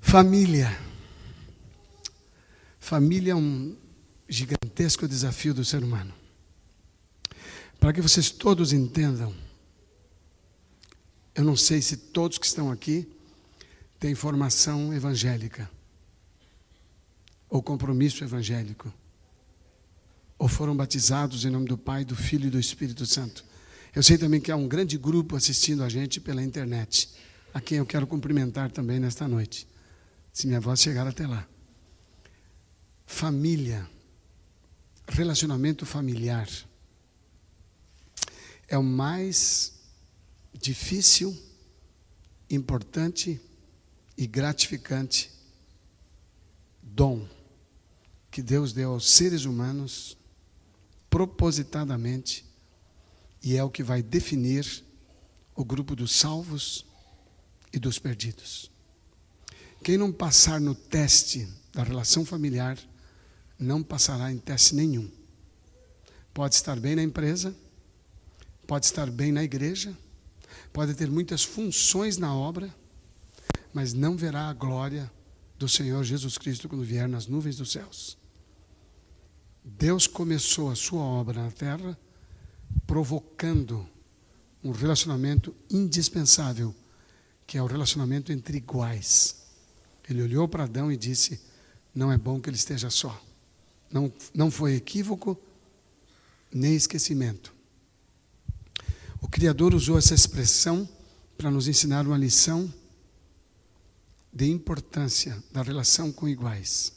Família. Família é um gigantesco desafio do ser humano. Para que vocês todos entendam, eu não sei se todos que estão aqui têm formação evangélica, ou compromisso evangélico, ou foram batizados em nome do Pai, do Filho e do Espírito Santo. Eu sei também que há um grande grupo assistindo a gente pela internet, a quem eu quero cumprimentar também nesta noite, se minha voz chegar até lá. Família, relacionamento familiar, é o mais difícil, importante e gratificante dom que Deus deu aos seres humanos propositadamente, e é o que vai definir o grupo dos salvos e dos perdidos. Quem não passar no teste da relação familiar não passará em teste nenhum. Pode estar bem na empresa, pode estar bem na igreja, pode ter muitas funções na obra, mas não verá a glória do Senhor Jesus Cristo quando vier nas nuvens dos céus. Deus começou a sua obra na terra provocando um relacionamento indispensável, que é o relacionamento entre iguais. Ele olhou para Adão e disse: não é bom que ele esteja só. Não foi equívoco, nem esquecimento. O Criador usou essa expressão para nos ensinar uma lição de importância da relação com iguais.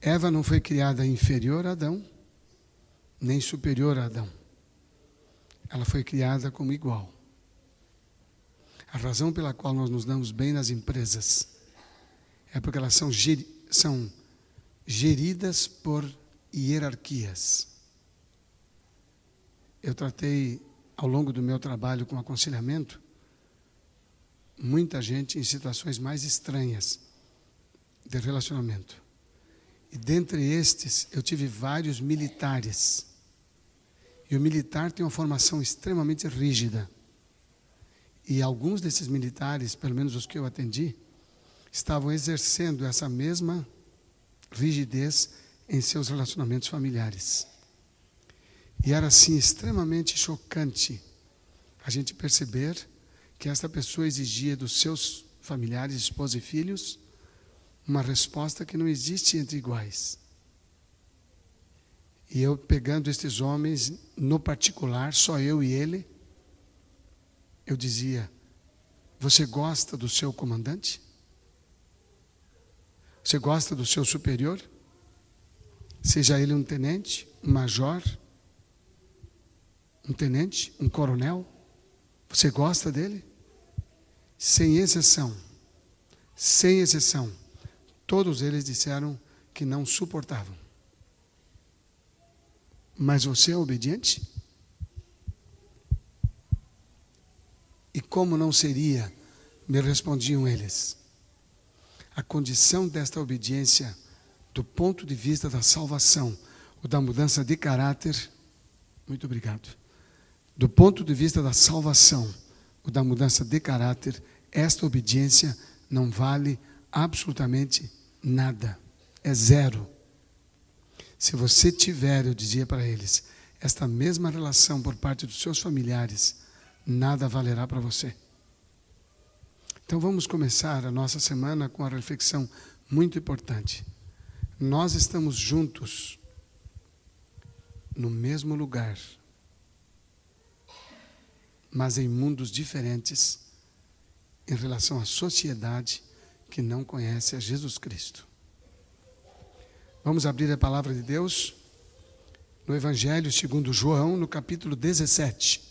Eva não foi criada inferior a Adão, nem superior a Adão. Ela foi criada como igual. A razão pela qual nós nos damos bem nas empresas é porque elas são geridas por hierarquias. Eu tratei, ao longo do meu trabalho com aconselhamento, muita gente em situações mais estranhas de relacionamento. E dentre estes, eu tive vários militares. E o militar tem uma formação extremamente rígida. E alguns desses militares, pelo menos os que eu atendi, estavam exercendo essa mesma rigidez em seus relacionamentos familiares. E era assim extremamente chocante a gente perceber que essa pessoa exigia dos seus familiares, esposa e filhos, uma resposta que não existe entre iguais. E eu, pegando estes homens no particular, só eu e ele, eu dizia: você gosta do seu comandante? Você gosta do seu superior? Seja ele um tenente, um major, um tenente, um coronel. Você gosta dele? Sem exceção, todos eles disseram que não suportavam. Mas você é obediente? E como não seria, me respondiam eles. A condição desta obediência, do ponto de vista da salvação, ou da mudança de caráter, muito obrigado. Do ponto de vista da salvação, ou da mudança de caráter, esta obediência não vale absolutamente nada. É zero. Se você tiver, eu dizia para eles, esta mesma relação por parte dos seus familiares, nada valerá para você. Então vamos começar a nossa semana com uma reflexão muito importante. Nós estamos juntos no mesmo lugar, mas em mundos diferentes em relação à sociedade que não conhece a Jesus Cristo. Vamos abrir a palavra de Deus no Evangelho segundo João, no capítulo 17.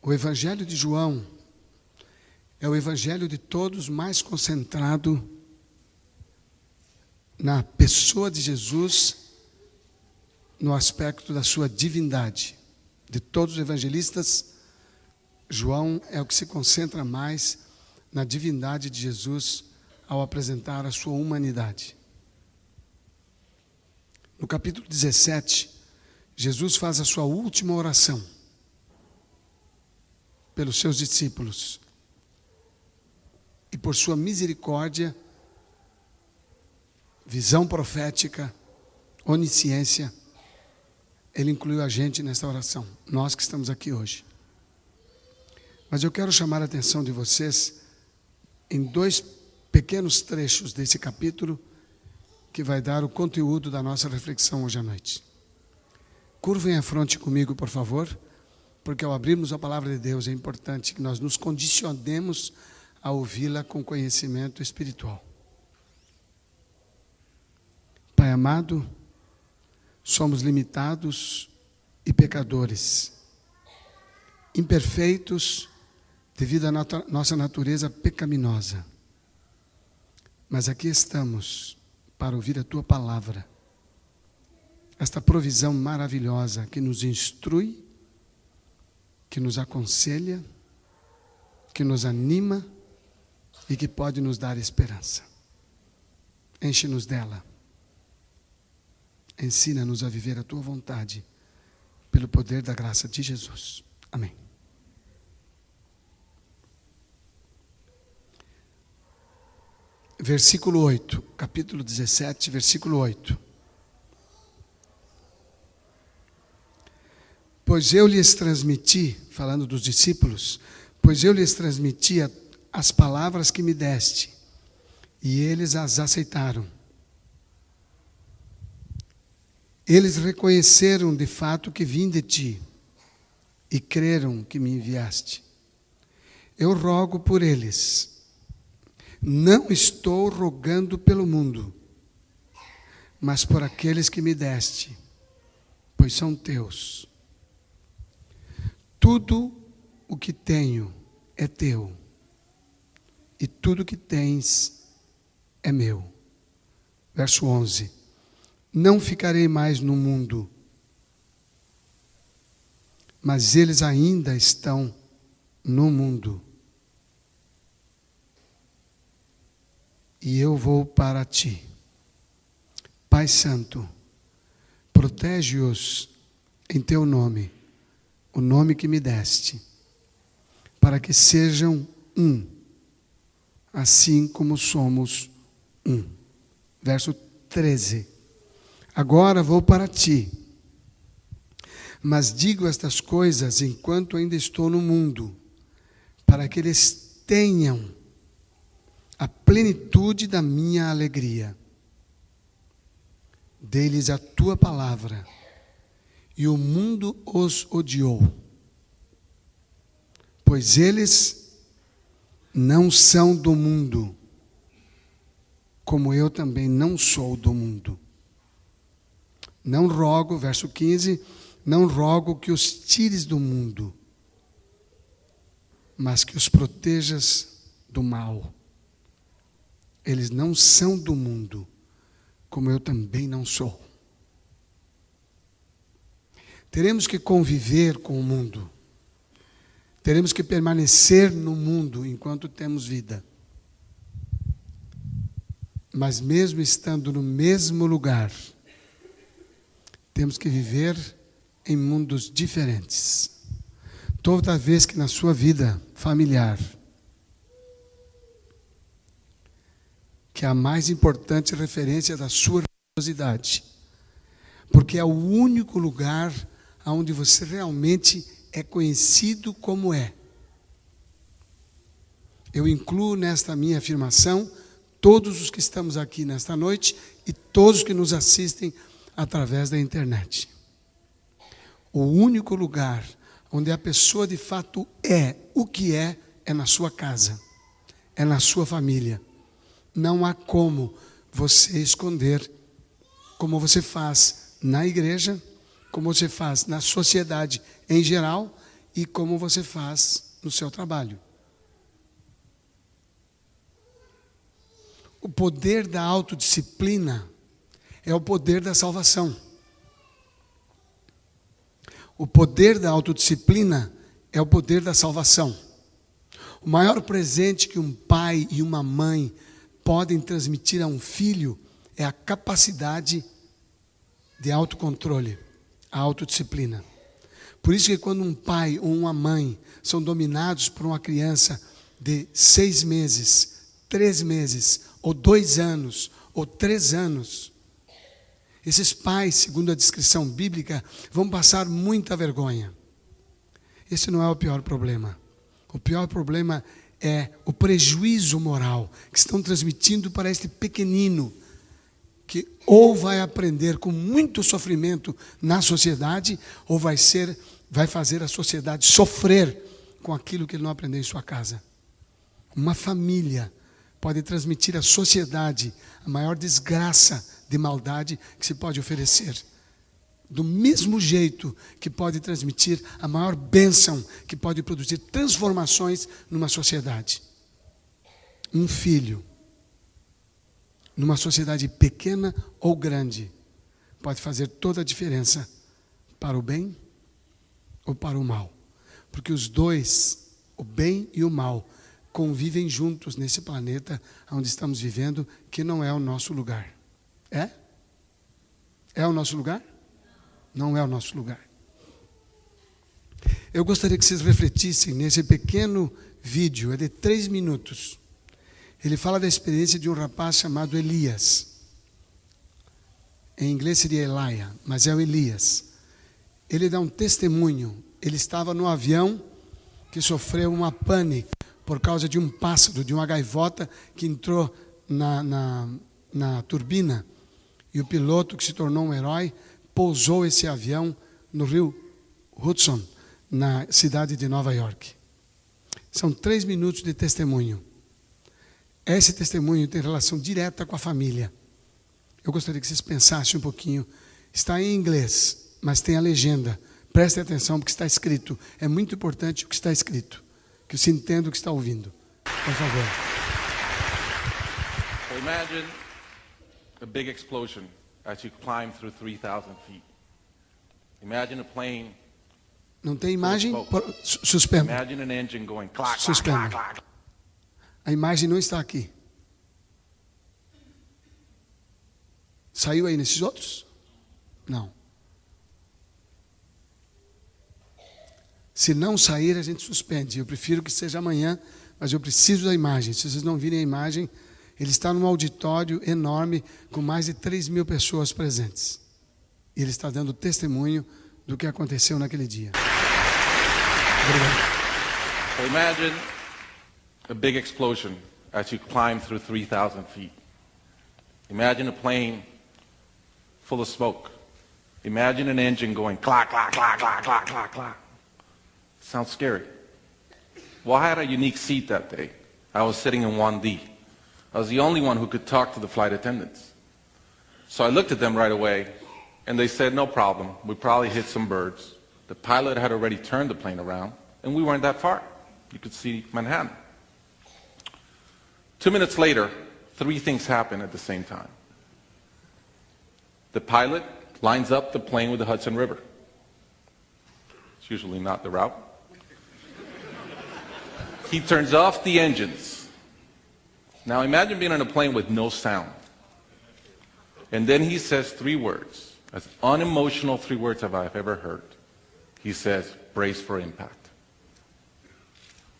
O Evangelho de João é o Evangelho de todos mais concentrado na pessoa de Jesus, no aspecto da sua divindade. De todos os evangelistas, João é o que se concentra mais na divindade de Jesus ao apresentar a sua humanidade. No capítulo 17, Jesus faz a sua última oração pelos seus discípulos. E por sua misericórdia, visão profética, onisciência, Ele incluiu a gente nessa oração, nós que estamos aqui hoje. Mas eu quero chamar a atenção de vocês em 2 pequenos trechos desse capítulo que vai dar o conteúdo da nossa reflexão hoje à noite. Curvem a fronte comigo, por favor, porque ao abrirmos a palavra de Deus é importante que nós nos condicionemos a ouvi-la com conhecimento espiritual. Pai amado, somos limitados e pecadores, imperfeitos devido à nossa natureza pecaminosa. Mas aqui estamos para ouvir a Tua palavra, esta provisão maravilhosa que nos instrui, que nos aconselha, que nos anima e que pode nos dar esperança. Enche-nos dela. Ensina-nos a viver a Tua vontade, pelo poder da graça de Jesus. Amém. Versículo 8, capítulo 17, versículo 8. Pois eu lhes transmiti, falando dos discípulos, pois eu lhes transmiti as palavras que me deste, e eles as aceitaram. Eles reconheceram de fato que vim de ti, e creram que me enviaste. Eu rogo por eles. Não estou rogando pelo mundo, mas por aqueles que me deste, pois são teus. Tudo o que tenho é teu, e tudo o que tens é meu. Verso 11. Não ficarei mais no mundo, mas eles ainda estão no mundo. E eu vou para ti. Pai Santo, protege-os em teu nome, o nome que me deste, para que sejam um, assim como somos um. Verso 13. Agora vou para ti, mas digo estas coisas enquanto ainda estou no mundo, para que eles tenham a plenitude da minha alegria. Dê-lhes a tua palavra, e o mundo os odiou, pois eles não são do mundo, como eu também não sou do mundo. Não rogo, verso 15, não rogo que os tires do mundo, mas que os protejas do mal. Eles não são do mundo, como eu também não sou. Teremos que conviver com o mundo. Teremos que permanecer no mundo enquanto temos vida. Mas mesmo estando no mesmo lugar, temos que viver em mundos diferentes. Toda vez que na sua vida familiar, que é a mais importante referência da sua religiosidade, porque é o único lugar onde você realmente é conhecido como é. Eu incluo nesta minha afirmação todos os que estamos aqui nesta noite e todos que nos assistem através da internet. O único lugar onde a pessoa de fato é o que é na sua casa, é na sua família. Não há como você esconder, como você faz na igreja, como você faz na sociedade em geral e como você faz no seu trabalho. O poder da autodisciplina é o poder da salvação. O poder da autodisciplina é o poder da salvação. O maior presente que um pai e uma mãe podem transmitir a um filho é a capacidade de autocontrole, a autodisciplina. Por isso que quando um pai ou uma mãe são dominados por uma criança de 6 meses, 3 meses, ou 2 anos, ou 3 anos, esses pais, segundo a descrição bíblica, vão passar muita vergonha. Esse não é o pior problema. O pior problema é o prejuízo moral que estão transmitindo para este pequenino, que ou vai aprender com muito sofrimento na sociedade, ou vai fazer a sociedade sofrer com aquilo que ele não aprendeu em sua casa. Uma família pode transmitir à sociedade a maior desgraça de maldade que se pode oferecer. Do mesmo jeito que pode transmitir a maior bênção que pode produzir transformações numa sociedade. Um filho, numa sociedade pequena ou grande, pode fazer toda a diferença para o bem ou para o mal. Porque os dois, o bem e o mal, convivem juntos nesse planeta onde estamos vivendo, que não é o nosso lugar. É? É o nosso lugar? Não é o nosso lugar. Eu gostaria que vocês refletissem nesse pequeno vídeo, é de 3 minutos. Ele fala da experiência de um rapaz chamado Elias. Em inglês seria Elijah, mas é o Elias. Ele dá um testemunho. Ele estava no avião que sofreu uma pane por causa de um pássaro, de uma gaivota que entrou na turbina. E o piloto, que se tornou um herói, pousou esse avião no rio Hudson, na cidade de Nova York. São 3 minutos de testemunho. Esse testemunho tem relação direta com a família. Eu gostaria que vocês pensassem um pouquinho. Está em inglês, mas tem a legenda. Prestem atenção porque está escrito. É muito importante o que está escrito. Que você entenda o que está ouvindo. Por favor. So imagine a big explosion as you climb through 3,000 feet. Imagine a plane. Não tem imagem? Suspenda. Imagine an engine going clack, Suspenda. clack, clack, clack. A imagem não está aqui. Saiu aí nesses outros? Não. Se não sair, a gente suspende. Eu prefiro que seja amanhã, mas eu preciso da imagem. Se vocês não virem a imagem, ele está num auditório enorme com mais de 3.000 pessoas presentes. E ele está dando testemunho do que aconteceu naquele dia. Obrigado. So imagine a big explosion as you climb through 3,000 feet. Imagine a plane full of smoke. Imagine an engine going clack, clack, clack, clack, clack, clack, clack. Sounds scary. Well, I had a unique seat that day. I was sitting in 1D. I was the only one who could talk to the flight attendants. So I looked at them right away, and they said, no problem. We probably hit some birds. The pilot had already turned the plane around, and we weren't that far. You could see Manhattan. 2 minutes later, 3 things happened at the same time. The pilot lines up the plane with the Hudson River. It's usually not the route. He turns off the engines. Now imagine being on a plane with no sound. And then he says 3 words, as unemotional 3 words as I've ever heard. He says, brace for impact.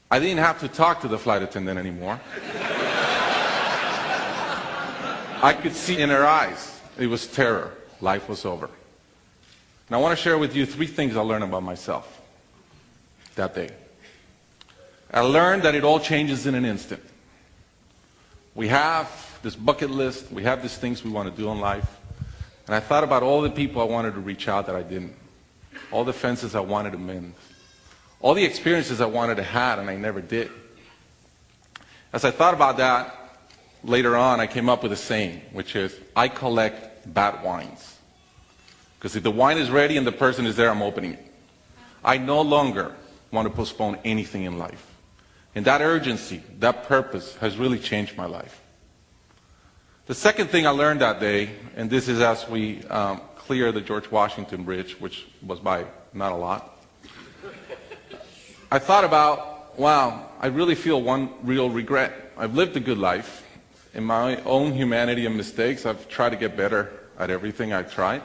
I didn't have to talk to the flight attendant anymore. I could see in her eyes, it was terror. Life was over. And I want to share with you 3 things I learned about myself that day. I learned that it all changes in an instant. We have this bucket list, we have these things we want to do in life. And I thought about all the people I wanted to reach out that I didn't. All the fences I wanted to mend. All the experiences I wanted to have and I never did. As I thought about that, later on I came up with a saying, which is, I collect bad wines. Because if the wine is ready and the person is there, I'm opening it. I no longer want to postpone anything in life. And that urgency, that purpose has really changed my life. The second thing I learned that day, and this is as we clear the George Washington Bridge, which was by not a lot, I thought about, wow, I really feel one real regret. I've lived a good life. In my own humanity and mistakes, I've tried to get better at everything I've tried.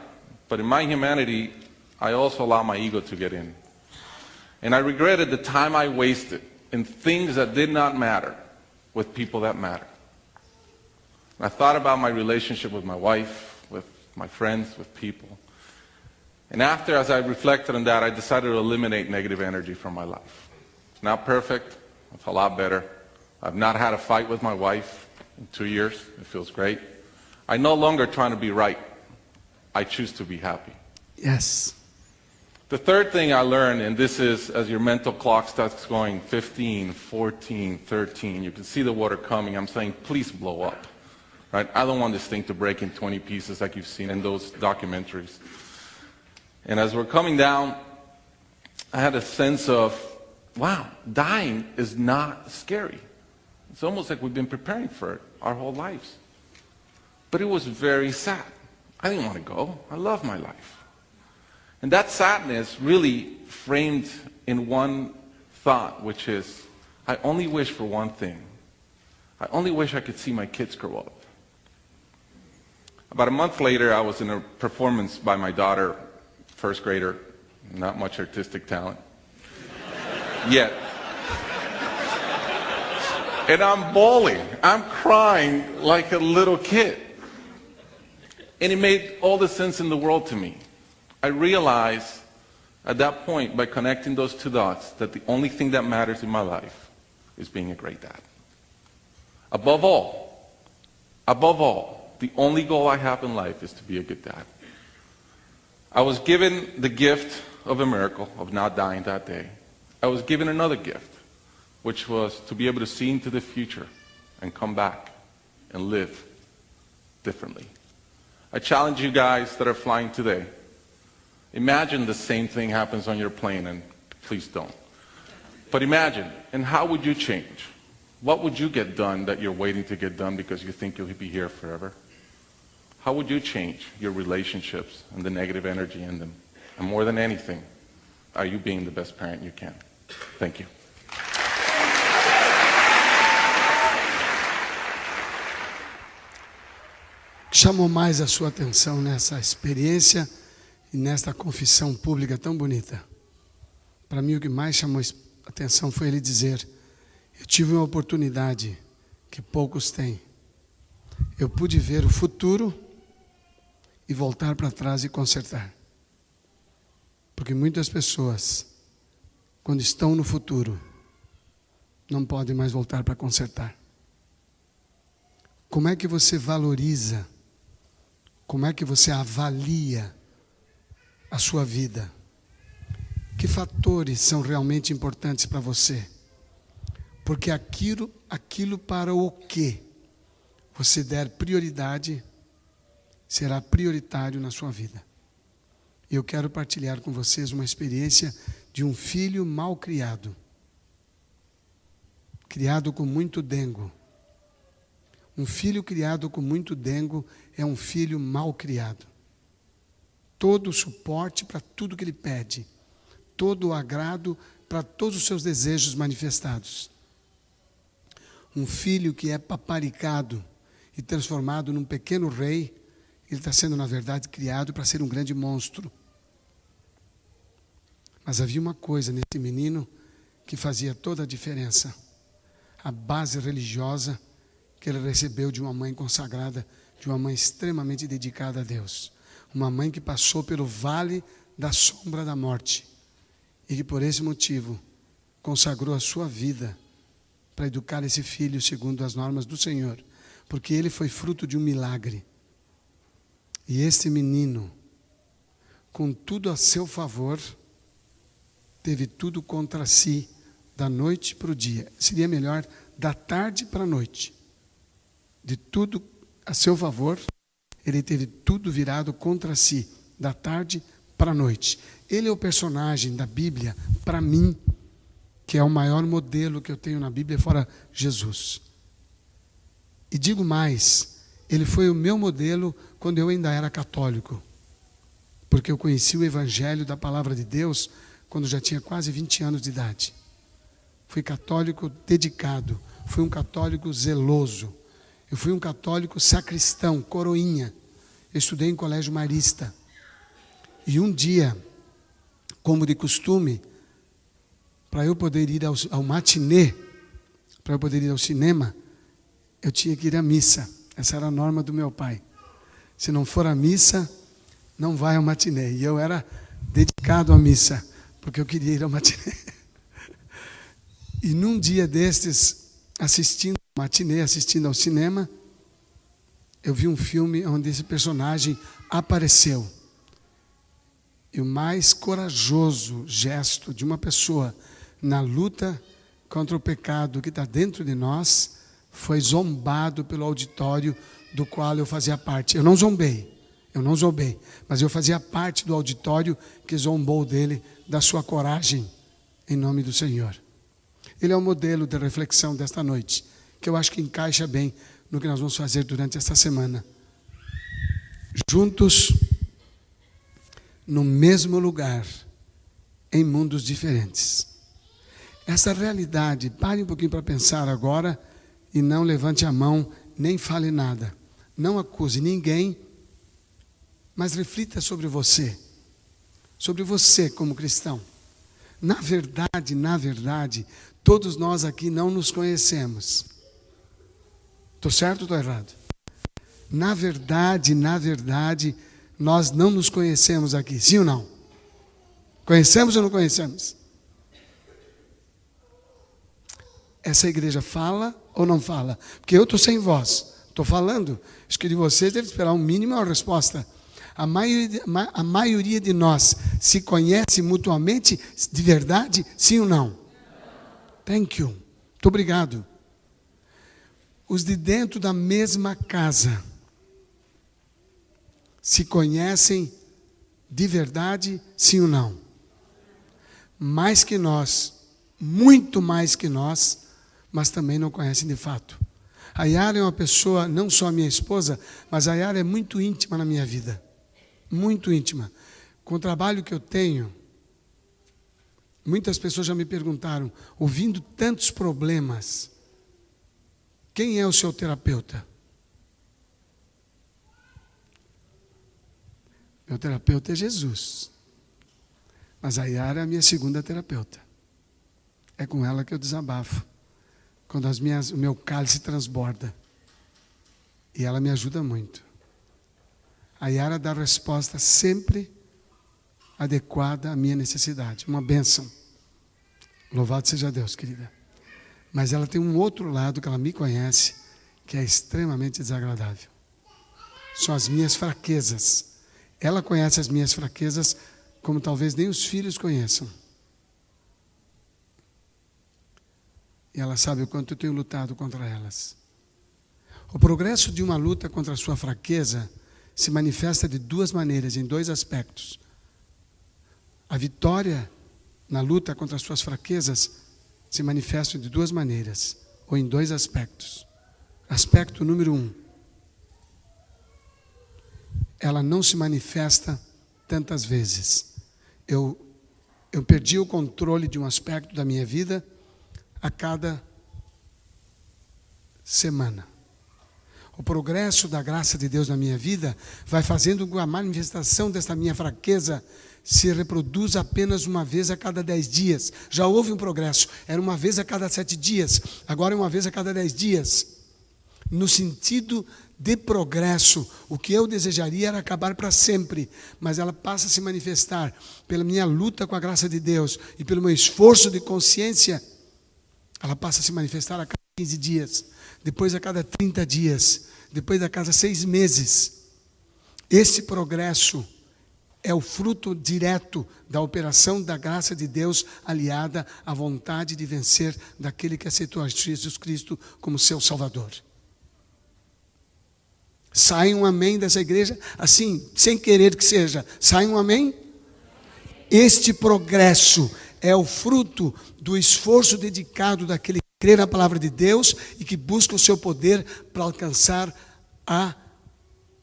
But in my humanity, I also allow my ego to get in. And I regretted the time I wasted in things that did not matter with people that matter. And I thought about my relationship with my wife, with my friends, with people. And after, as I reflected on that, I decided to eliminate negative energy from my life. It's not perfect. It's a lot better. I've not had a fight with my wife in 2 years. It feels great. I'm no longer trying to be right. I choose to be happy. Yes. The third thing I learned, and this is as your mental clock starts going 15, 14, 13, you can see the water coming. I'm saying, please blow up. Right? I don't want this thing to break in 20 pieces like you've seen in those documentaries. And as we're coming down, I had a sense of, wow, dying is not scary. It's almost like we've been preparing for it our whole lives. But it was very sad. I didn't want to go. I love my life. And that sadness really framed in one thought, which is, I only wish for one thing. I only wish I could see my kids grow up. About a month later, I was in a performance by my daughter, first grader, not much artistic talent yet. And I'm bawling. I'm crying like a little kid. And it made all the sense in the world to me. I realized at that point, by connecting those two dots, that the only thing that matters in my life is being a great dad. Above all, the only goal I have in life is to be a good dad. I was given the gift of a miracle of not dying that day. I was given another gift, which was to be able to see into the future and come back and live differently. I challenge you guys that are flying today. Imagine the same thing happens on your plane, and please don't. But imagine, and how would you change? What would you get done that you're waiting to get done because you think you'll be here forever? How would you change your relationships and the negative energy in them? And more than anything, are you being the best parent you can? Thank you. Chamou mais a sua atenção nessa experiência e nesta confissão pública tão bonita? Para mim, o que mais chamou a atenção foi ele dizer: eu tive uma oportunidade que poucos têm. Eu pude ver o futuro e voltar para trás e consertar. Porque muitas pessoas, quando estão no futuro, não podem mais voltar para consertar. Como é que você valoriza? Como é que você avalia a sua vida? Que fatores são realmente importantes para você? Porque aquilo para o que você der prioridade, será prioritário na sua vida. E eu quero partilhar com vocês uma experiência de um filho mal criado. Criado com muito dengo. Um filho criado com muito dengo é um filho mal criado. Todo o suporte para tudo que ele pede. Todo o agrado para todos os seus desejos manifestados. Um filho que é paparicado e transformado num pequeno rei, ele está sendo, na verdade, criado para ser um grande monstro. Mas havia uma coisa nesse menino que fazia toda a diferença. A base religiosa que ele recebeu de uma mãe consagrada, de uma mãe extremamente dedicada a Deus. Uma mãe que passou pelo vale da sombra da morte. E que por esse motivo consagrou a sua vida para educar esse filho segundo as normas do Senhor. Porque ele foi fruto de um milagre. E esse menino, com tudo a seu favor, teve tudo contra si, da noite para o dia. Seria melhor, da tarde para a noite. De tudo a seu favor, ele teve tudo virado contra si, da tarde para a noite. Ele é o personagem da Bíblia, para mim, que é o maior modelo que eu tenho na Bíblia, fora Jesus. E digo mais, ele foi o meu modelo quando eu ainda era católico. Porque eu conheci o Evangelho da Palavra de Deus quando já tinha quase 20 anos de idade. Fui católico dedicado, fui um católico zeloso. Eu fui um católico sacristão, coroinha. Eu estudei em colégio marista. E um dia, como de costume, para eu poder ir ao matinê, para eu poder ir ao cinema, eu tinha que ir à missa. Essa era a norma do meu pai. Se não for à missa, não vai ao matinê. E eu era dedicado à missa, porque eu queria ir ao matinê. E num dia destes, assistindo ao matinê, assistindo ao cinema, eu vi um filme onde esse personagem apareceu. E o mais corajoso gesto de uma pessoa na luta contra o pecado que está dentro de nós foi zombado pelo auditório do qual eu fazia parte. Eu não zombei, mas eu fazia parte do auditório que zombou dele, da sua coragem, em nome do Senhor. Ele é o modelo de reflexão desta noite, que eu acho que encaixa bem no que nós vamos fazer durante esta semana. Juntos, no mesmo lugar, em mundos diferentes. Essa realidade, pare um pouquinho para pensar agora e não levante a mão, nem fale nada. Não acuse ninguém, mas reflita sobre você como cristão. Na verdade, todos nós aqui não nos conhecemos. Estou certo ou estou errado? Na verdade, nós não nos conhecemos aqui, sim ou não? Conhecemos ou não conhecemos? Essa igreja fala ou não fala? Porque eu estou sem voz, estou falando. Acho que de vocês deve esperar um mínimo uma resposta. A maioria de nós se conhece mutuamente de verdade, sim ou não? Thank you. Muito obrigado. Os de dentro da mesma casa se conhecem de verdade, sim ou não? Mais que nós, muito mais que nós, mas também não conhecem de fato. A Yara é uma pessoa, não só minha esposa, mas a Yara é muito íntima na minha vida. Muito íntima. Com o trabalho que eu tenho, muitas pessoas já me perguntaram, ouvindo tantos problemas, quem é o seu terapeuta? Meu terapeuta é Jesus. Mas a Yara é a minha segunda terapeuta. É com ela que eu desabafo. Quando o meu cálice transborda. E ela me ajuda muito. A Yara dá a resposta sempre adequada à minha necessidade. Uma bênção. Louvado seja Deus, querida. Mas ela tem um outro lado que ela me conhece, que é extremamente desagradável. São as minhas fraquezas. Ela conhece as minhas fraquezas como talvez nem os filhos conheçam. E ela sabe o quanto eu tenho lutado contra elas. O progresso de uma luta contra a sua fraqueza se manifesta de duas maneiras, em dois aspectos. A vitória na luta contra as suas fraquezas se manifesta de duas maneiras, ou em dois aspectos. Aspecto número 1. Ela não se manifesta tantas vezes. Eu perdi o controle de um aspecto da minha vida a cada semana. O progresso da graça de Deus na minha vida vai fazendo com que a manifestação dessa minha fraqueza se reproduza apenas uma vez a cada 10 dias. Já houve um progresso, era uma vez a cada 7 dias, agora é uma vez a cada 10 dias. No sentido de progresso, o que eu desejaria era acabar para sempre, mas ela passa a se manifestar pela minha luta com a graça de Deus e pelo meu esforço de consciência. Ela passa a se manifestar a cada 15 dias, depois a cada 30 dias, depois a cada 6 meses. Esse progresso é o fruto direto da operação da graça de Deus aliada à vontade de vencer daquele que aceitou a Jesus Cristo como seu Salvador. Sai um amém dessa igreja, assim, sem querer que seja. Sai um amém? Este progresso é o fruto do esforço dedicado daquele que crê na palavra de Deus e que busca o seu poder para alcançar o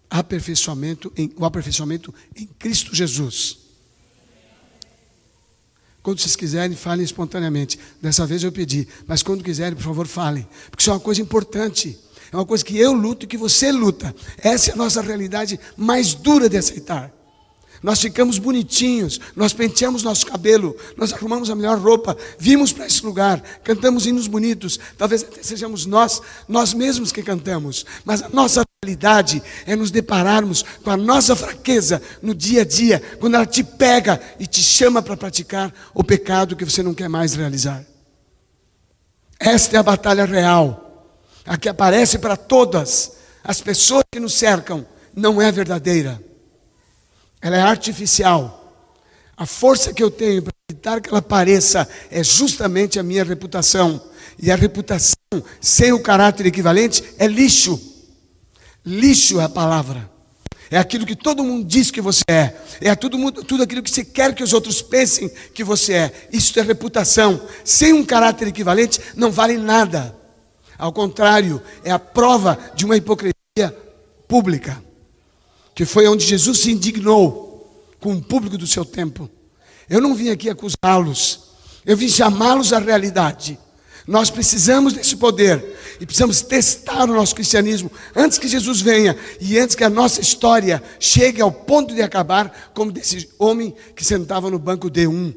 aperfeiçoamento em Cristo Jesus. Quando vocês quiserem, falem espontaneamente. Dessa vez eu pedi, mas quando quiserem, por favor, falem. Porque isso é uma coisa importante. É uma coisa que eu luto e que você luta. Essa é a nossa realidade mais dura de aceitar. Nós ficamos bonitinhos, nós penteamos nosso cabelo, nós arrumamos a melhor roupa, vimos para esse lugar, cantamos hinos bonitos, talvez até sejamos nós mesmos que cantamos, mas a nossa realidade é nos depararmos com a nossa fraqueza no dia a dia, quando ela te pega e te chama para praticar o pecado que você não quer mais realizar. Esta é a batalha real, a que aparece para todas as pessoas que nos cercam, não é verdadeira. Ela é artificial. A força que eu tenho para evitar que ela apareça é justamente a minha reputação. E a reputação sem o caráter equivalente é lixo. Lixo é a palavra. É aquilo que todo mundo diz que você é. É tudo aquilo que você quer que os outros pensem que você é. Isso é reputação. Sem um caráter equivalente não vale nada. Ao contrário, é a prova de uma hipocrisia pública. Que foi onde Jesus se indignou com o público do seu tempo. Eu não vim aqui acusá-los, eu vim chamá-los à realidade. Nós precisamos desse poder e precisamos testar o nosso cristianismo antes que Jesus venha e antes que a nossa história chegue ao ponto de acabar como desse homem que sentava no banco D1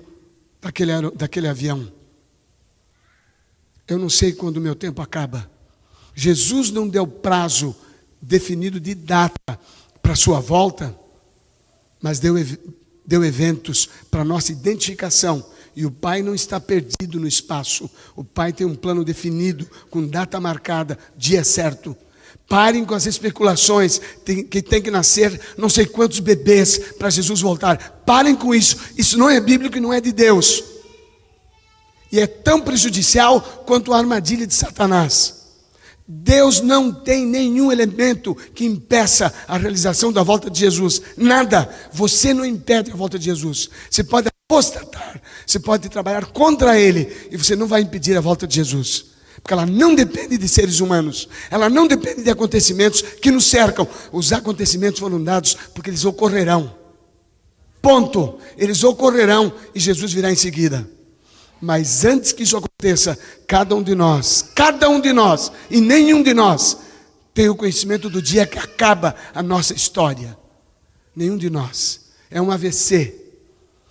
daquele avião. Eu não sei quando o meu tempo acaba. Jesus não deu prazo definido de data para a sua volta, mas deu eventos para a nossa identificação. E o Pai não está perdido no espaço. O Pai tem um plano definido, com data marcada, dia certo. Parem com as especulações que tem que nascer não sei quantos bebês para Jesus voltar. Parem com isso. Isso não é bíblico e não é de Deus. E é tão prejudicial quanto a armadilha de Satanás. Deus não tem nenhum elemento que impeça a realização da volta de Jesus. Nada. Você não impede a volta de Jesus. Você pode apostatar, você pode trabalhar contra Ele, e você não vai impedir a volta de Jesus. Porque ela não depende de seres humanos. Ela não depende de acontecimentos que nos cercam. Os acontecimentos foram dados porque eles ocorrerão. Ponto. Eles ocorrerão e Jesus virá em seguida. Mas antes que isso aconteça, cada um de nós, e nenhum de nós, tem o conhecimento do dia que acaba a nossa história. Nenhum de nós. É um AVC,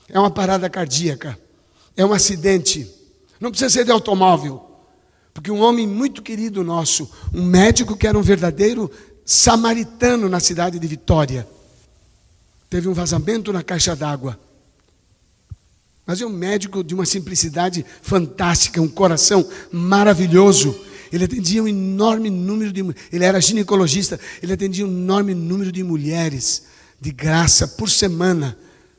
é uma parada cardíaca, é um acidente. Não precisa ser de automóvel, porque um homem muito querido nosso, um médico que era um verdadeiro samaritano na cidade de Vitória, teve um vazamento na caixa d'água. Mas é um médico de uma simplicidade fantástica, um coração maravilhoso. Ele atendia um enorme número de mulheres. Ele era ginecologista, ele atendia um enorme número de mulheres, de graça, por semana,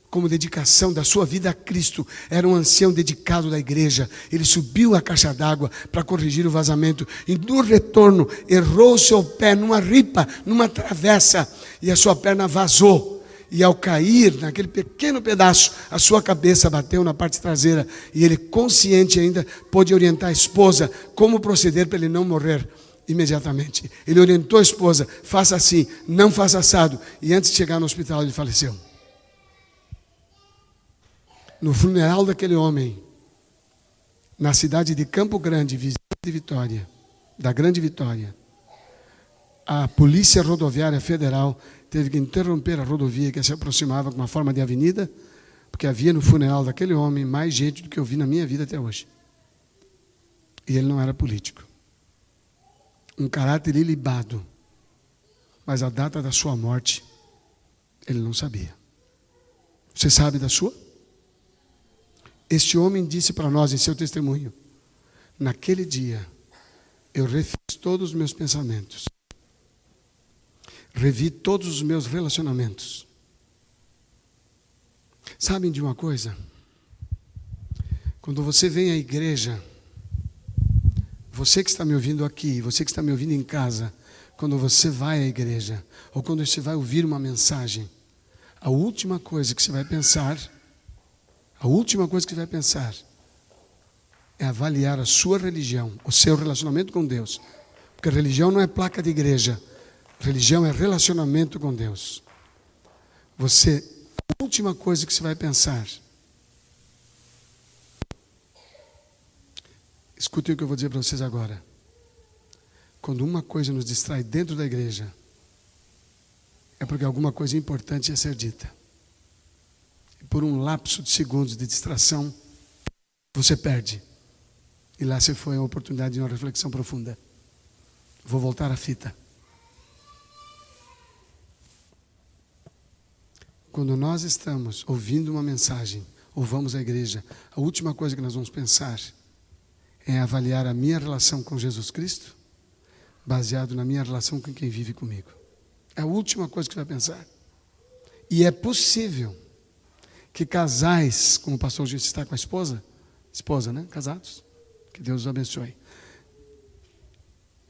como dedicação da sua vida a Cristo. Era um ancião dedicado da igreja. Ele subiu a caixa d'água para corrigir o vazamento. E no retorno, errou o seu pé numa ripa, numa travessa, e a sua perna vazou. E ao cair naquele pequeno pedaço, a sua cabeça bateu na parte traseira. E ele, consciente ainda, pôde orientar a esposa como proceder para ele não morrer imediatamente. Ele orientou a esposa, faça assim, não faça assado. E antes de chegar no hospital, ele faleceu. No funeral daquele homem, na cidade de Campo Grande, vizinha de Vitória, da Grande Vitória, a Polícia Rodoviária Federal teve que interromper a rodovia que se aproximava com uma forma de avenida, porque havia no funeral daquele homem mais gente do que eu vi na minha vida até hoje. E ele não era político. Um caráter ilibado. Mas a data da sua morte, ele não sabia. Você sabe da sua? Este homem disse para nós em seu testemunho: naquele dia, eu refiz todos os meus pensamentos. Revi todos os meus relacionamentos. Sabem de uma coisa? Quando você vem à igreja, você que está me ouvindo aqui, você que está me ouvindo em casa, quando você vai à igreja, ou quando você vai ouvir uma mensagem, a última coisa que você vai pensar é avaliar a sua religião, o seu relacionamento com Deus. Porque a religião não é placa de igreja. Religião é relacionamento com Deus. A última coisa que você vai pensar. Escutem o que eu vou dizer para vocês agora. Quando uma coisa nos distrai dentro da igreja, é porque alguma coisa importante ia ser dita. por um lapso de segundos de distração, você perde. E lá se foi a oportunidade de uma reflexão profunda. Vou voltar à fita. Quando nós estamos ouvindo uma mensagem, ou vamos à igreja, a última coisa que nós vamos pensar é avaliar a minha relação com Jesus Cristo, baseado na minha relação com quem vive comigo. É a última coisa que vai pensar. E é possível que casais, como o pastor Gil está com a esposa, né? Casados, que Deus os abençoe.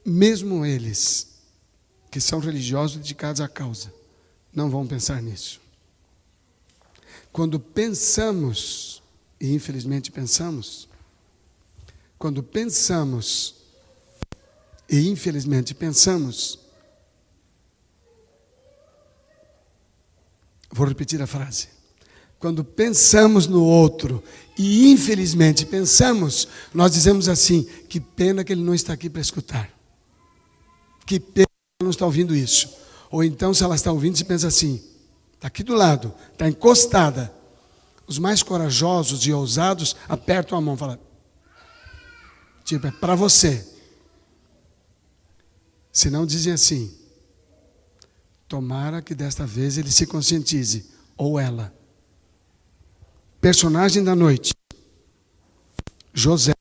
Mesmo eles, que são religiosos dedicados à causa, não vão pensar nisso. Quando pensamos, e infelizmente pensamos, vou repetir a frase. Quando pensamos no outro e infelizmente pensamos, nós dizemos assim: que pena que ele não está aqui para escutar. Que pena que ele não está ouvindo isso. Ou então, se ela está ouvindo, se pensa assim: está aqui do lado, está encostada. Os mais corajosos e ousados apertam a mão e falam: tipo, é para você. Se não, dizem assim: tomara que desta vez ele se conscientize, ou ela. Personagem da noite, José.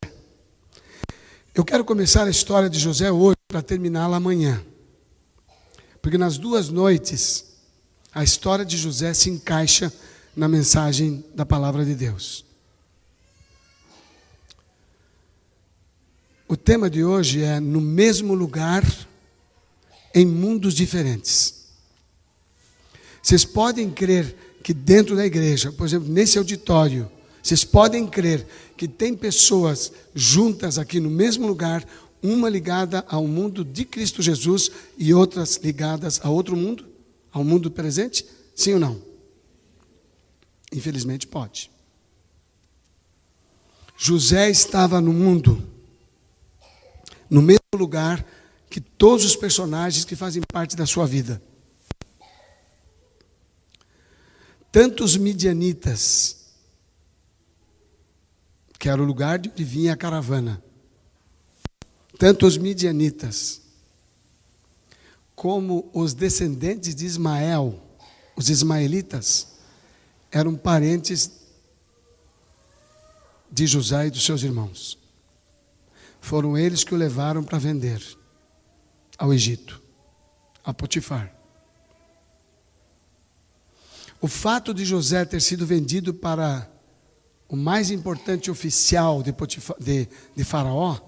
Eu quero começar a história de José hoje para terminá-la amanhã. Porque nas 2 noites, a história de José se encaixa na mensagem da palavra de Deus. O tema de hoje é no mesmo lugar, em mundos diferentes. Vocês podem crer que dentro da igreja, por exemplo, nesse auditório, vocês podem crer que tem pessoas juntas aqui no mesmo lugar, uma ligada ao mundo de Cristo Jesus e outras ligadas a outro mundo, ao mundo presente? Sim ou não? Infelizmente pode. José estava no mundo, no mesmo lugar que todos os personagens que fazem parte da sua vida. Tanto os midianitas, que era o lugar de onde vinha a caravana, tanto os midianitas, como os descendentes de Ismael, os ismaelitas, eram parentes de José e dos seus irmãos. Foram eles que o levaram para vender ao Egito, a Potifar. O fato de José ter sido vendido para o mais importante oficial de Faraó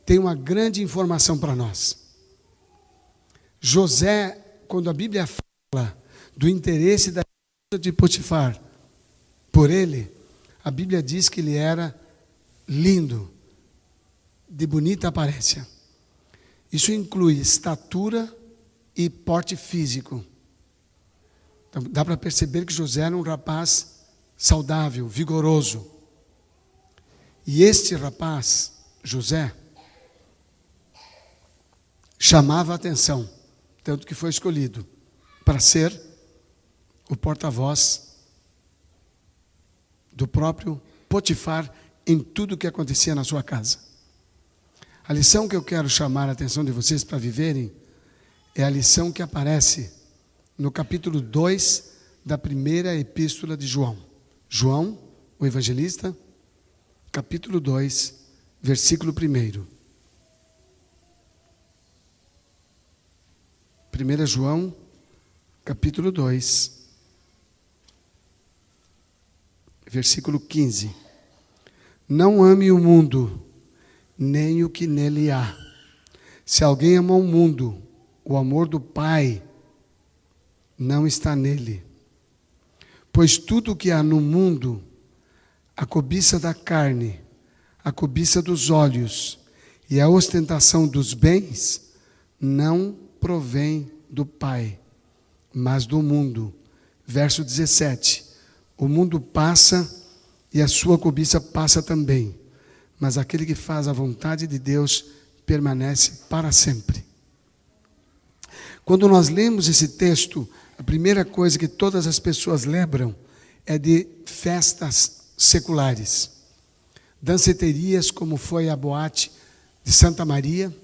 tem uma grande informação para nós. José, quando a Bíblia fala do interesse da esposa de Potifar por ele, a Bíblia diz que ele era lindo, de bonita aparência. Isso inclui estatura e porte físico. Então, dá para perceber que José era um rapaz saudável, vigoroso. E este rapaz, José, chamava a atenção, tanto que foi escolhido para ser o porta-voz do próprio Potifar em tudo o que acontecia na sua casa. A lição que eu quero chamar a atenção de vocês para viverem é a lição que aparece no capítulo 2 da primeira epístola de João. João, o evangelista, capítulo 2, versículo 1. 1 João, capítulo 2, versículo 15. Não ame o mundo, nem o que nele há. Se alguém ama o mundo, o amor do Pai não está nele. Pois tudo o que há no mundo, a cobiça da carne, a cobiça dos olhos e a ostentação dos bens, não provém do Pai, mas do mundo. Verso 17. O mundo passa e a sua cobiça passa também, mas aquele que faz a vontade de Deus permanece para sempre. Quando nós lemos esse texto, a primeira coisa que todas as pessoas lembram é de festas seculares. Danceterias, como foi a boate de Santa Maria.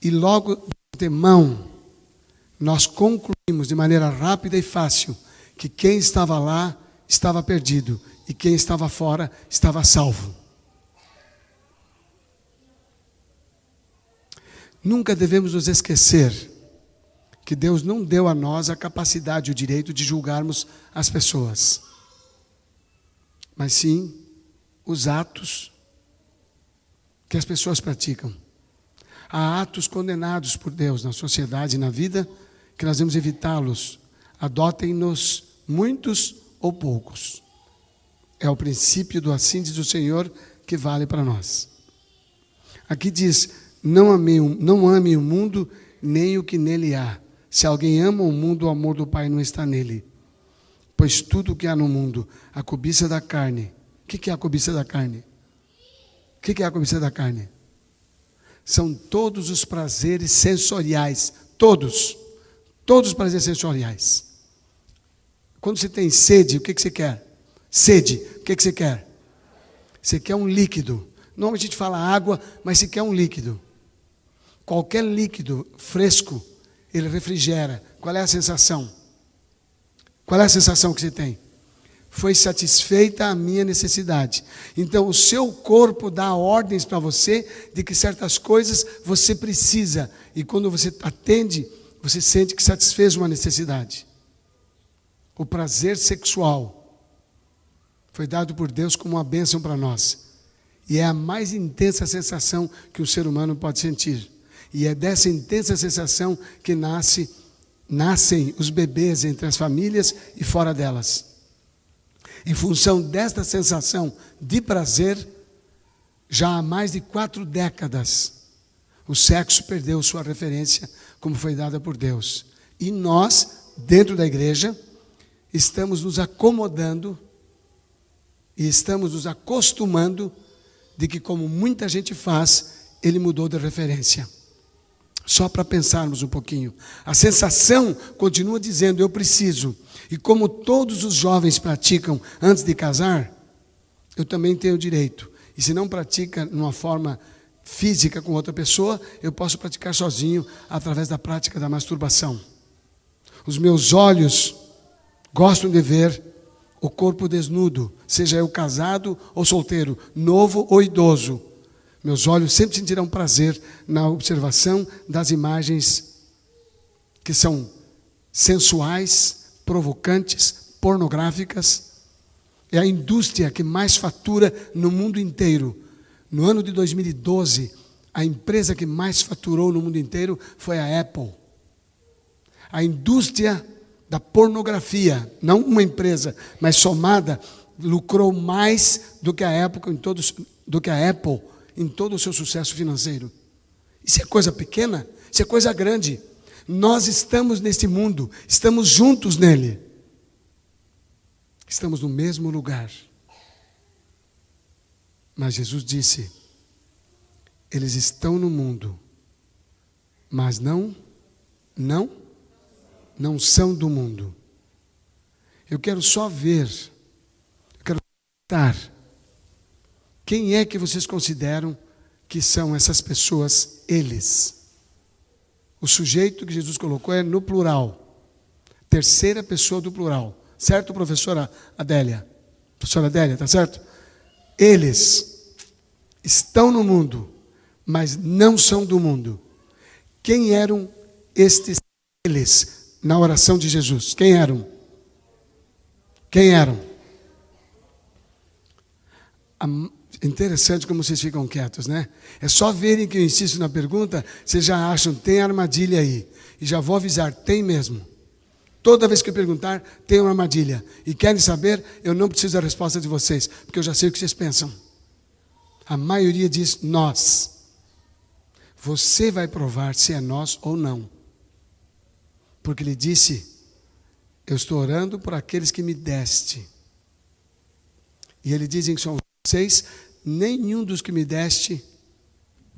E logo de antemão, nós concluímos de maneira rápida e fácil que quem estava lá estava perdido e quem estava fora estava salvo. Nunca devemos nos esquecer que Deus não deu a nós a capacidade e o direito de julgarmos as pessoas, mas sim os atos que as pessoas praticam. Há atos condenados por Deus na sociedade e na vida que nós devemos evitá-los. Adotem-nos muitos ou poucos. É o princípio do assim diz o Senhor que vale para nós. Aqui diz, não ame o mundo nem o que nele há. Se alguém ama o mundo, o amor do Pai não está nele. Pois tudo o que há no mundo, a cobiça da carne. O que é a cobiça da carne? O que é a cobiça da carne? São todos os prazeres sensoriais. Todos os prazeres sensoriais. Quando você tem sede, o que você quer? Sede, o que você quer? Você quer um líquido. Normalmente a gente fala água, mas você quer um líquido. Qualquer líquido fresco, ele refrigera. Qual é a sensação? Qual é a sensação que você tem? Foi satisfeita a minha necessidade. Então, o seu corpo dá ordens para você de que certas coisas você precisa. E quando você atende, você sente que satisfez uma necessidade. O prazer sexual foi dado por Deus como uma bênção para nós. E é a mais intensa sensação que o ser humano pode sentir. E é dessa intensa sensação que nascem os bebês entre as famílias e fora delas. Em função desta sensação de prazer, já há mais de 4 décadas, o sexo perdeu sua referência como foi dada por Deus. E nós, dentro da igreja, estamos nos acomodando e estamos nos acostumando de que, como muita gente faz, ele mudou de referência. Só para pensarmos um pouquinho. A sensação continua dizendo, eu preciso. E como todos os jovens praticam antes de casar, eu também tenho direito. E se não pratica numa forma física com outra pessoa, eu posso praticar sozinho através da prática da masturbação. Os meus olhos gostam de ver o corpo desnudo, seja eu casado ou solteiro, novo ou idoso. Meus olhos sempre sentirão prazer na observação das imagens que são sensuais, provocantes, pornográficas. É a indústria que mais fatura no mundo inteiro. No ano de 2012, a empresa que mais faturou no mundo inteiro foi a Apple. A indústria da pornografia, não uma empresa, mas somada, lucrou mais do que a Apple em todo o seu sucesso financeiro. Isso é coisa pequena? Isso é coisa grande. Nós estamos nesse mundo, estamos juntos nele. Estamos no mesmo lugar. Mas Jesus disse, eles estão no mundo, mas não são do mundo. Eu quero só ver, eu quero perguntar, quem é que vocês consideram que são essas pessoas, eles? O sujeito que Jesus colocou é no plural. Terceira pessoa do plural. Certo, professora Adélia? Professora Adélia, tá certo? Eles estão no mundo, mas não são do mundo. Quem eram estes eles na oração de Jesus? Quem eram? Quem eram? Interessante como vocês ficam quietos, né? É só verem que eu insisto na pergunta, vocês já acham, tem armadilha aí. E já vou avisar, tem mesmo. Toda vez que eu perguntar, tem uma armadilha. E querem saber, eu não preciso da resposta de vocês, porque eu já sei o que vocês pensam. A maioria diz nós. Você vai provar se é nós ou não. Porque ele disse, eu estou orando por aqueles que me deste. E ele diz em São 6, nenhum dos que me deste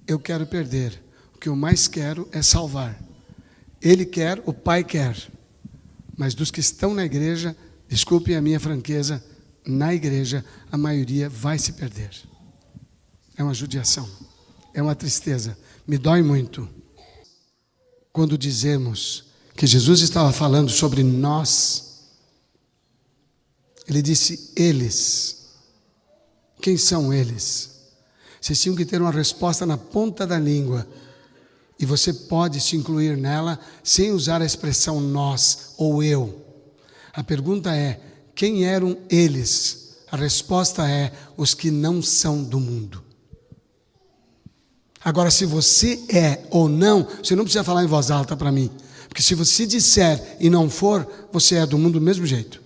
eu quero perder. O que eu mais quero é salvar. Ele quer, o Pai quer. Mas dos que estão na igreja, desculpe a minha franqueza, na igreja a maioria vai se perder. É uma judiação, é uma tristeza, me dói muito. Quando dizemos que Jesus estava falando sobre nós, ele disse eles. Quem são eles? Vocês tinham que ter uma resposta na ponta da língua. E você pode se incluir nela sem usar a expressão nós ou eu. A pergunta é, quem eram eles? A resposta é, os que não são do mundo. Agora, se você é ou não, você não precisa falar em voz alta para mim. Porque se você disser e não for, você é do mundo do mesmo jeito.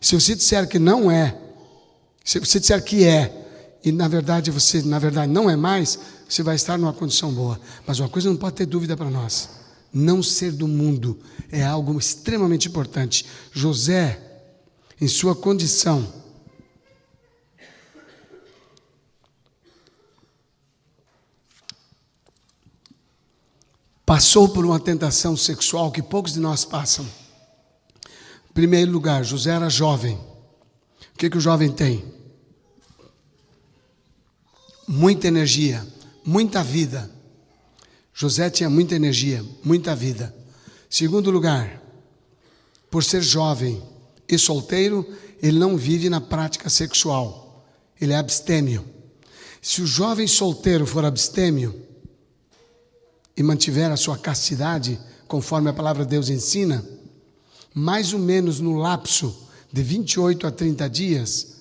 Se você disser que não é, se você disser que é, e na verdade você não é mais, você vai estar numa condição boa. Mas uma coisa não pode ter dúvida para nós: não ser do mundo é algo extremamente importante. José, em sua condição, passou por uma tentação sexual que poucos de nós passam. Em primeiro lugar, José era jovem. O que o jovem tem? Muita energia, muita vida. José tinha muita energia, muita vida. Segundo lugar, por ser jovem e solteiro, ele não vive na prática sexual. Ele é abstêmio. Se o jovem solteiro for abstêmio e mantiver a sua castidade, conforme a palavra de Deus ensina, mais ou menos no lapso de 28 a 30 dias,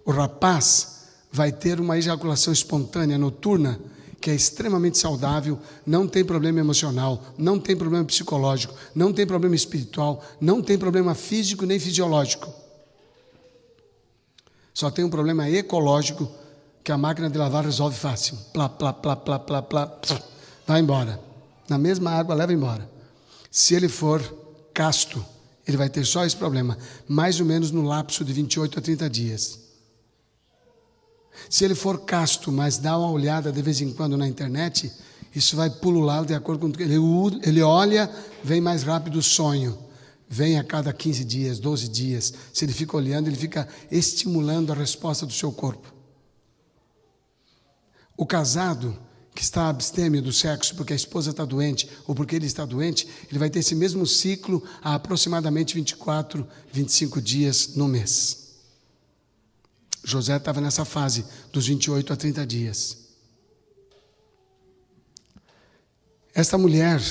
o rapaz vai ter uma ejaculação espontânea noturna, que é extremamente saudável, não tem problema emocional, não tem problema psicológico, não tem problema espiritual, não tem problema físico nem fisiológico. Só tem um problema ecológico, que a máquina de lavar resolve fácil. Plá, plá, plá, plá, plá, plá, vai embora. Na mesma água, leva embora. Se ele for casto, ele vai ter só esse problema, mais ou menos no lapso de 28 a 30 dias. Se ele for casto, mas dá uma olhada de vez em quando na internet, isso vai pulular de acordo com o que ele olha, vem mais rápido o sonho. Vem a cada 15 dias, 12 dias. Se ele fica olhando, ele fica estimulando a resposta do seu corpo. O casado que está abstêmio do sexo porque a esposa está doente ou porque ele está doente, ele vai ter esse mesmo ciclo há aproximadamente 24, 25 dias no mês. José estava nessa fase dos 28 a 30 dias. Esta mulher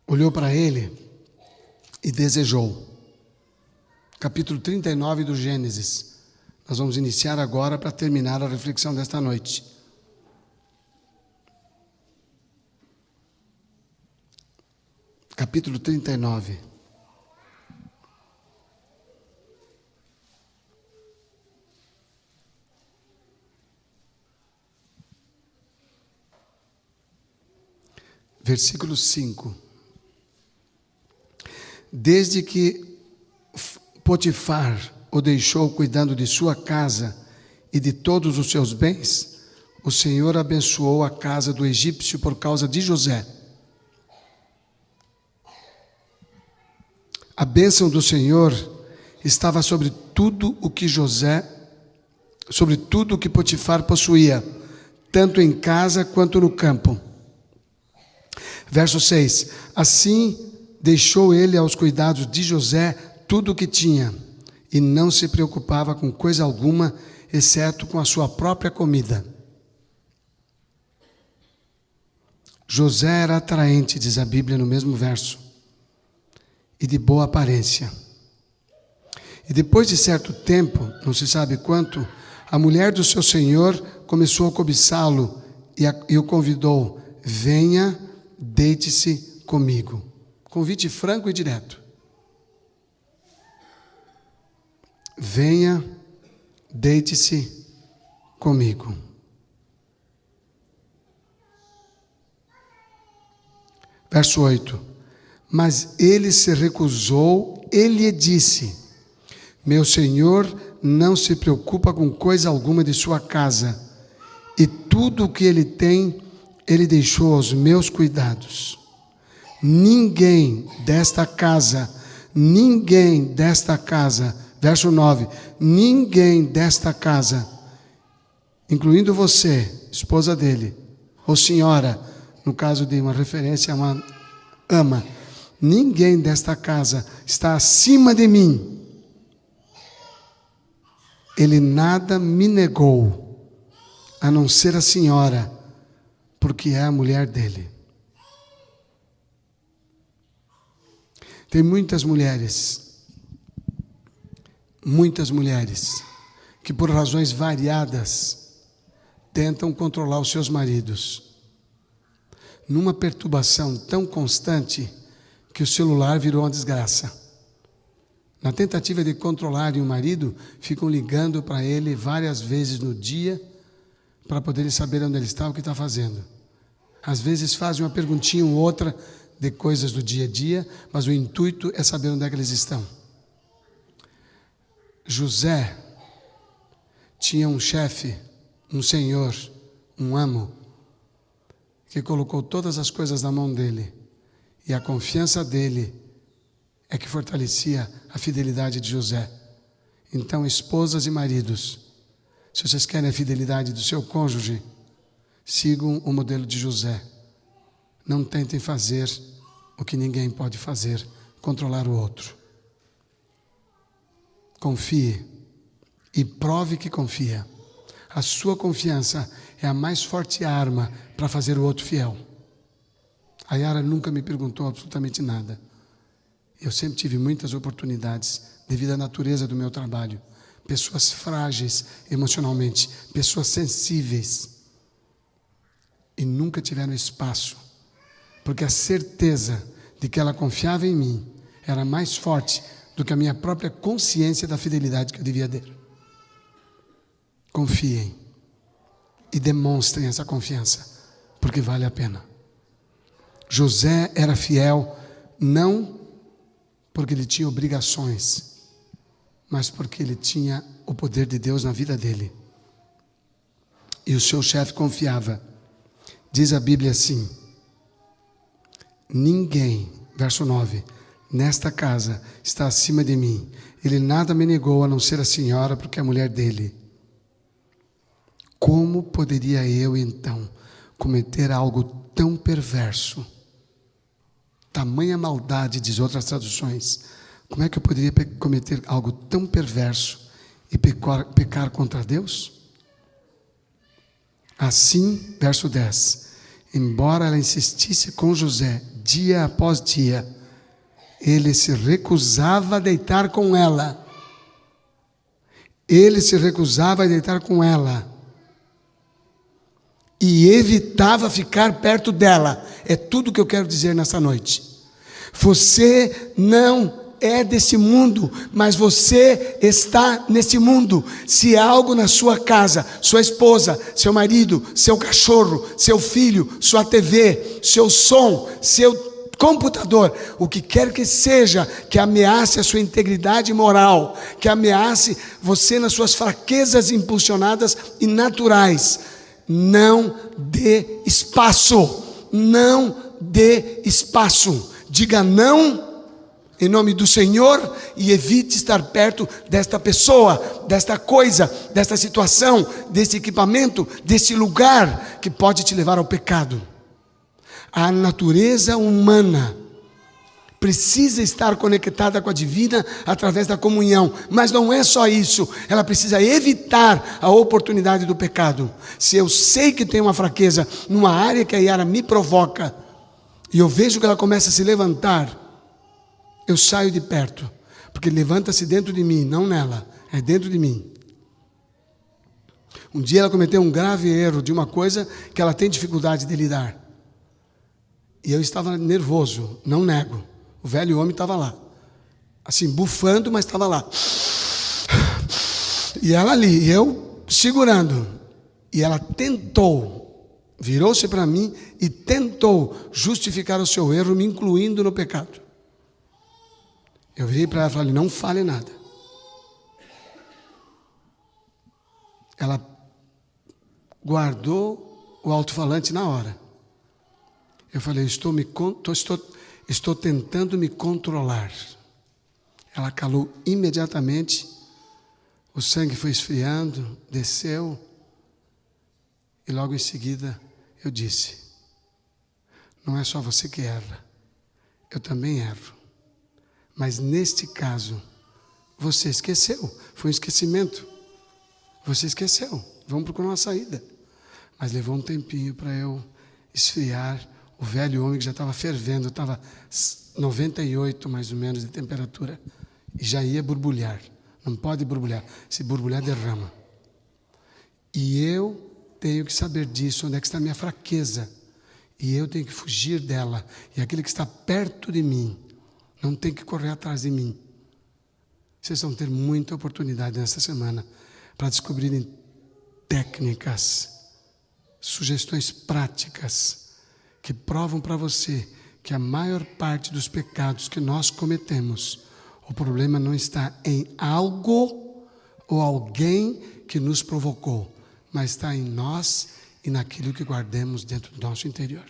olhou para ele e desejou. Capítulo 39 do Gênesis. Nós vamos iniciar agora para terminar a reflexão desta noite. Capítulo 39. Versículo 5. Desde que Potifar o deixou cuidando de sua casa e de todos os seus bens, o Senhor abençoou a casa do egípcio por causa de José. A bênção do Senhor estava sobre tudo o que sobre tudo o que Potifar possuía, tanto em casa quanto no campo. Verso 6. Assim deixou ele aos cuidados de José tudo o que tinha, e não se preocupava com coisa alguma, exceto com a sua própria comida. José era atraente, diz a Bíblia no mesmo verso, e de boa aparência. E depois de certo tempo, não se sabe quanto, a mulher do seu senhor começou a cobiçá-lo e o convidou: venha, deite-se comigo. Convite franco e direto. Venha, deite-se comigo. Verso 8. Mas ele se recusou, ele lhe disse: meu senhor não se preocupa com coisa alguma de sua casa, e tudo o que ele tem, ele deixou aos meus cuidados. Ninguém desta casa ninguém desta casa, verso 9, ninguém desta casa, incluindo você, esposa dele, ou senhora, no caso de uma referência a uma ama, ninguém desta casa está acima de mim. Ele nada me negou, a não ser a senhora, porque é a mulher dele. Tem muitas mulheres, que por razões variadas tentam controlar os seus maridos, numa perturbação tão constante que o celular virou uma desgraça. Na tentativa de controlarem o marido, ficam ligando para ele várias vezes no dia para poderem saber onde ele está, o que está fazendo. Às vezes fazem uma perguntinha ou outra de coisas do dia a dia, mas o intuito é saber onde é que eles estão. José tinha um chefe, um senhor, um amo, que colocou todas as coisas na mão dele, e a confiança dele é que fortalecia a fidelidade de José. Então, esposas e maridos, se vocês querem a fidelidade do seu cônjuge, sigam o modelo de José. Não tentem fazer o que ninguém pode fazer, controlar o outro. Confie e prove que confia. A sua confiança é a mais forte arma para fazer o outro fiel. A Yara nunca me perguntou absolutamente nada. Eu sempre tive muitas oportunidades devido à natureza do meu trabalho. Pessoas frágeis emocionalmente, pessoas sensíveis. E nunca tiveram espaço, porque a certeza de que ela confiava em mim era mais forte do que a minha própria consciência da fidelidade que eu devia ter. Confiem e demonstrem essa confiança, porque vale a pena. José era fiel não porque ele tinha obrigações, mas porque ele tinha o poder de Deus na vida dele. E o seu chefe confiava. Diz a Bíblia assim: ninguém, verso 9, nesta casa está acima de mim. Ele nada me negou a não ser a senhora, porque é a mulher dele. Como poderia eu, então, cometer algo tão perverso? Tamanha maldade, diz outras traduções. Como é que eu poderia cometer algo tão perverso e pecar contra Deus? Assim, verso 10, embora ela insistisse com José, dia após dia, ele se recusava a deitar com ela. Ele se recusava a deitar com ela. E evitava ficar perto dela. É tudo que eu quero dizer nessa noite. Você não é desse mundo, mas você está nesse mundo. Se há algo na sua casa, sua esposa, seu marido, seu cachorro, seu filho, sua TV, seu som, seu computador, o que quer que seja que ameace a sua integridade moral, que ameace você nas suas fraquezas impulsionadas e naturais, não dê espaço, não dê espaço. Diga não em nome do Senhor e evite estar perto desta pessoa, desta coisa, desta situação, desse equipamento, desse lugar que pode te levar ao pecado. A natureza humana precisa estar conectada com a divina através da comunhão, mas não é só isso, ela precisa evitar a oportunidade do pecado. Se eu sei que tem uma fraqueza numa área que a Yara me provoca, e eu vejo que ela começa a se levantar, eu saio de perto, porque levanta-se dentro de mim, não nela, é dentro de mim. Um dia ela cometeu um grave erro de uma coisa que ela tem dificuldade de lidar, e eu estava nervoso, não nego. O velho homem estava lá, assim, bufando, mas estava lá. E ela ali, e eu segurando. E ela tentou, virou-se para mim e tentou justificar o seu erro, me incluindo no pecado. Eu virei para ela e falei, não fale nada. Ela guardou o alto-falante na hora. Eu falei, estou tentando me controlar. Ela calou imediatamente. O sangue foi esfriando, desceu. E logo em seguida eu disse: não é só você que erra, eu também erro. Mas neste caso, você esqueceu. Foi um esquecimento. Você esqueceu. Vamos procurar uma saída. Mas levou um tempinho para eu esfriar o velho homem que já estava fervendo. Estava 98 mais ou menos de temperatura. E já ia borbulhar. Não pode borbulhar. Se borbulhar, derrama. E eu tenho que saber disso. Onde é que está a minha fraqueza? E eu tenho que fugir dela. E aquele que está perto de mim não tem que correr atrás de mim. Vocês vão ter muita oportunidade nesta semana para descobrirem técnicas, sugestões práticas que provam para você que a maior parte dos pecados que nós cometemos, o problema não está em algo ou alguém que nos provocou, mas está em nós e naquilo que guardamos dentro do nosso interior.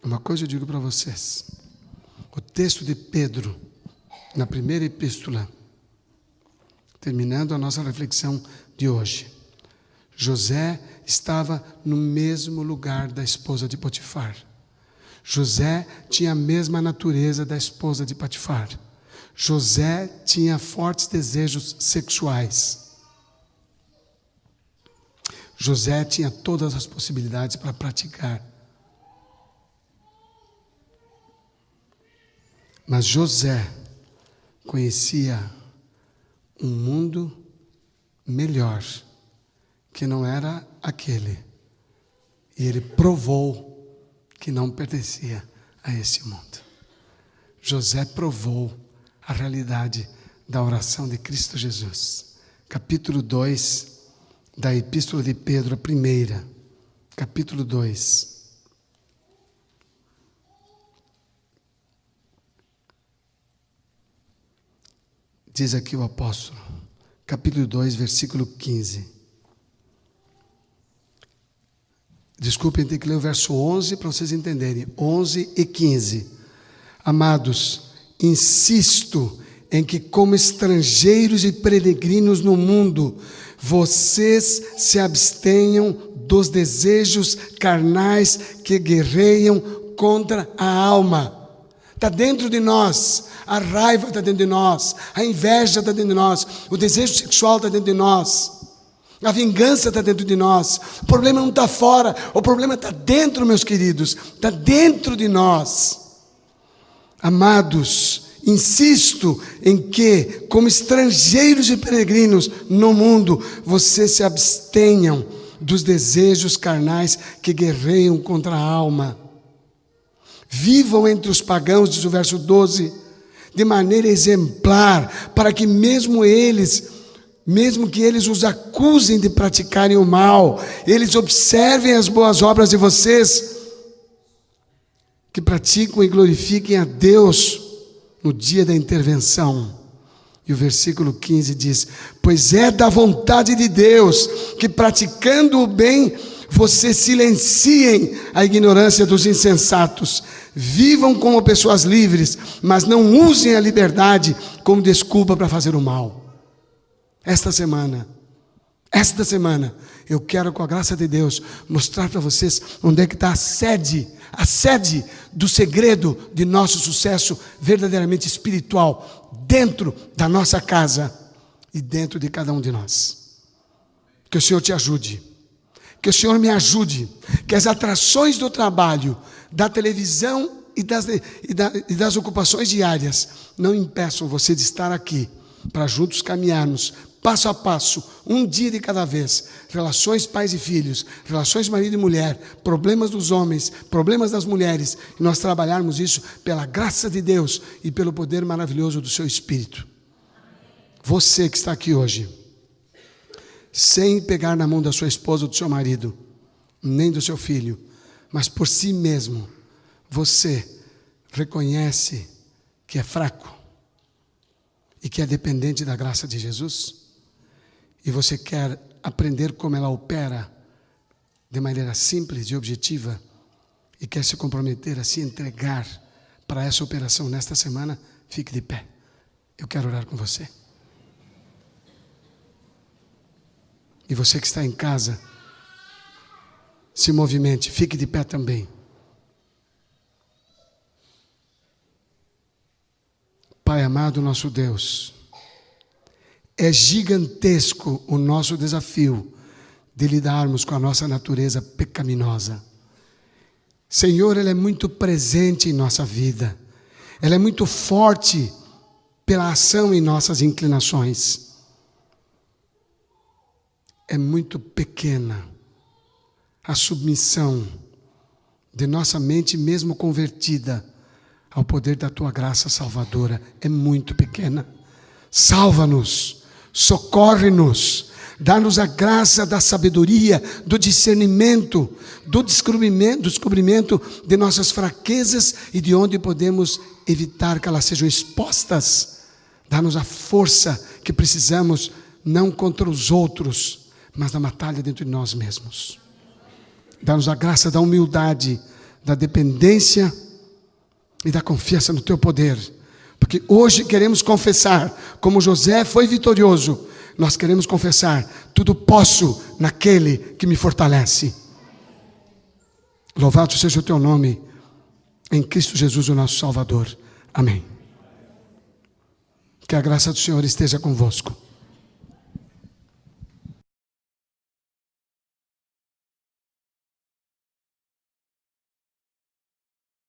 Uma coisa eu digo para vocês: o texto de Pedro, na primeira epístola, terminando a nossa reflexão de hoje, José estava no mesmo lugar da esposa de Potifar. José tinha a mesma natureza da esposa de Potifar. José tinha fortes desejos sexuais. José tinha todas as possibilidades para praticar. Mas José conhecia um mundo melhor, que não era aquele. E ele provou que não pertencia a esse mundo. José provou a realidade da oração de Cristo Jesus. Capítulo 2 da Epístola de Pedro, a primeira. Capítulo 2. Diz aqui o apóstolo, capítulo 2, versículo 15. Desculpem, tem que ler o verso 11 para vocês entenderem. 11 e 15. Amados, insisto em que, como estrangeiros e peregrinos no mundo, vocês se abstenham dos desejos carnais que guerreiam contra a alma. Está dentro de nós. A raiva está dentro de nós. A inveja está dentro de nós. O desejo sexual está dentro de nós. A vingança está dentro de nós. O problema não está fora. O problema está dentro, meus queridos. Está dentro de nós. Amados, insisto em que, como estrangeiros e peregrinos no mundo, vocês se abstenham dos desejos carnais que guerreiam contra a alma. Vivam entre os pagãos, diz o verso 12, de maneira exemplar, para que mesmo que eles os acusem de praticarem o mal, eles observem as boas obras de vocês, que praticam e glorifiquem a Deus no dia da intervenção. E o versículo 15 diz: pois é da vontade de Deus que, praticando o bem, vocês silenciem a ignorância dos insensatos. Vivam como pessoas livres, mas não usem a liberdade como desculpa para fazer o mal. Esta semana, eu quero, com a graça de Deus, mostrar para vocês onde é que está a sede do segredo de nosso sucesso verdadeiramente espiritual, dentro da nossa casa e dentro de cada um de nós. Que o Senhor te ajude, que o Senhor me ajude, que as atrações do trabalho, da televisão e das ocupações diárias não impeçam você de estar aqui, para juntos caminharmos, passo a passo, um dia de cada vez, relações pais e filhos, relações marido e mulher, problemas dos homens, problemas das mulheres, e nós trabalharmos isso pela graça de Deus e pelo poder maravilhoso do seu Espírito. Você que está aqui hoje, sem pegar na mão da sua esposa ou do seu marido, nem do seu filho, mas por si mesmo, você reconhece que é fraco e que é dependente da graça de Jesus, e você quer aprender como ela opera de maneira simples e objetiva, e quer se comprometer a se entregar para essa operação nesta semana, fique de pé. Eu quero orar com você. E você que está em casa, se movimente, fique de pé também. Pai amado, nosso Deus, é gigantesco o nosso desafio de lidarmos com a nossa natureza pecaminosa. Senhor, ela é muito presente em nossa vida. Ela é muito forte pela ação em nossas inclinações. É muito pequena a submissão de nossa mente, mesmo convertida, ao poder da Tua graça salvadora. É muito pequena. Salva-nos, socorre-nos, dá-nos a graça da sabedoria, do discernimento, do descobrimento de nossas fraquezas e de onde podemos evitar que elas sejam expostas. Dá-nos a força que precisamos, não contra os outros, mas na batalha dentro de nós mesmos. Dá-nos a graça da humildade, da dependência e da confiança no Teu poder. Porque hoje queremos confessar, como José foi vitorioso, nós queremos confessar, tudo posso naquele que me fortalece. Louvado seja o Teu nome, em Cristo Jesus, o nosso Salvador. Amém. Que a graça do Senhor esteja convosco.